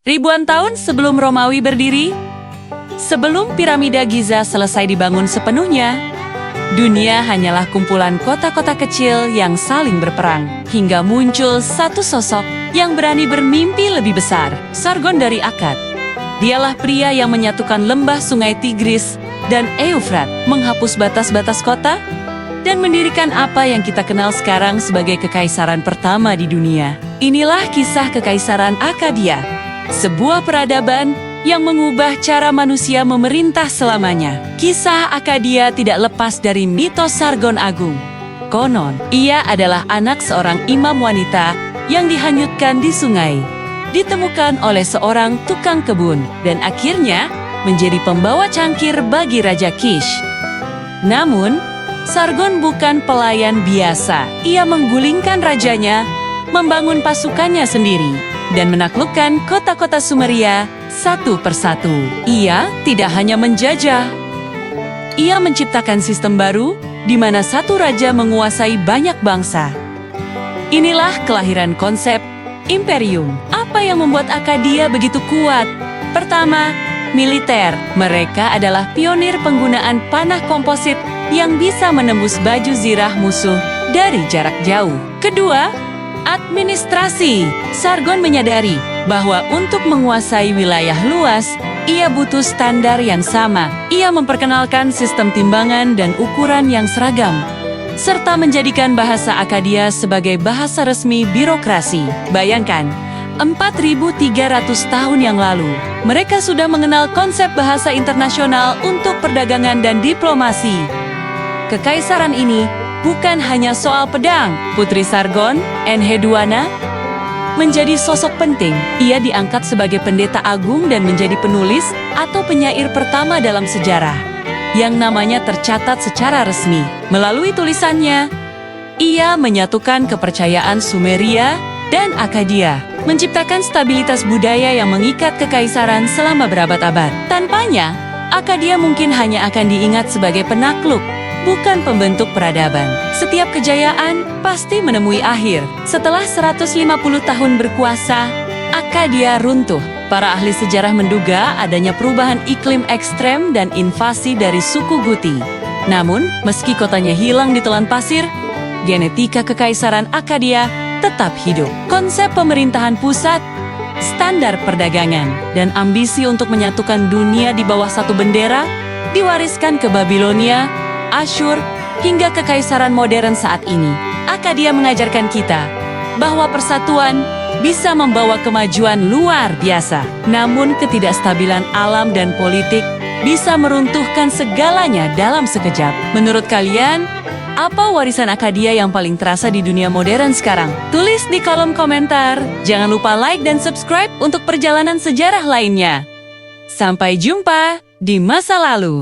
Ribuan tahun sebelum Romawi berdiri, sebelum piramida Giza selesai dibangun sepenuhnya, dunia hanyalah kumpulan kota-kota kecil yang saling berperang, hingga muncul satu sosok yang berani bermimpi lebih besar, Sargon dari Akkad. Dialah pria yang menyatukan lembah sungai Tigris dan Eufrat, menghapus batas-batas kota, dan mendirikan apa yang kita kenal sekarang sebagai kekaisaran pertama di dunia. Inilah kisah Kekaisaran Akkadia, sebuah peradaban yang mengubah cara manusia memerintah selamanya. Kisah Akkadia tidak lepas dari mitos Sargon Agung. Konon, ia adalah anak seorang imam wanita yang dihanyutkan di sungai, ditemukan oleh seorang tukang kebun, dan akhirnya menjadi pembawa cangkir bagi Raja Kish. Namun, Sargon bukan pelayan biasa. Ia menggulingkan rajanya, membangun pasukannya sendiri, dan menaklukkan kota-kota Sumeria satu persatu. Ia tidak hanya menjajah. Ia menciptakan sistem baru, di mana satu raja menguasai banyak bangsa. Inilah kelahiran konsep imperium. Apa yang membuat Akkadia begitu kuat? Pertama, militer. Mereka adalah pionir penggunaan panah komposit yang bisa menembus baju zirah musuh dari jarak jauh. Kedua, administrasi. Sargon menyadari bahwa untuk menguasai wilayah luas, ia butuh standar yang sama. Ia memperkenalkan sistem timbangan dan ukuran yang seragam, serta menjadikan bahasa Akkadia sebagai bahasa resmi birokrasi. Bayangkan, 4.300 tahun yang lalu, mereka sudah mengenal konsep bahasa internasional untuk perdagangan dan diplomasi. Kekaisaran ini bukan hanya soal pedang. Putri Sargon, Enheduanna, menjadi sosok penting. Ia diangkat sebagai pendeta agung dan menjadi penulis atau penyair pertama dalam sejarah, yang namanya tercatat secara resmi. Melalui tulisannya, ia menyatukan kepercayaan Sumeria dan Akkadia, menciptakan stabilitas budaya yang mengikat kekaisaran selama berabad-abad. Tanpanya, Akkadia mungkin hanya akan diingat sebagai penakluk, bukan pembentuk peradaban. Setiap kejayaan pasti menemui akhir. Setelah 150 tahun berkuasa, Akkadia runtuh. Para ahli sejarah menduga adanya perubahan iklim ekstrem dan invasi dari suku Guti. Namun, meski kotanya hilang di telan pasir, genetika kekaisaran Akkadia tetap hidup. Konsep pemerintahan pusat, standar perdagangan, dan ambisi untuk menyatukan dunia di bawah satu bendera diwariskan ke Babilonia, Asyur, hingga kekaisaran modern saat ini. Akkadia mengajarkan kita bahwa persatuan bisa membawa kemajuan luar biasa. Namun ketidakstabilan alam dan politik bisa meruntuhkan segalanya dalam sekejap. Menurut kalian, apa warisan Akkadia yang paling terasa di dunia modern sekarang? Tulis di kolom komentar. Jangan lupa like dan subscribe untuk perjalanan sejarah lainnya. Sampai jumpa di masa lalu.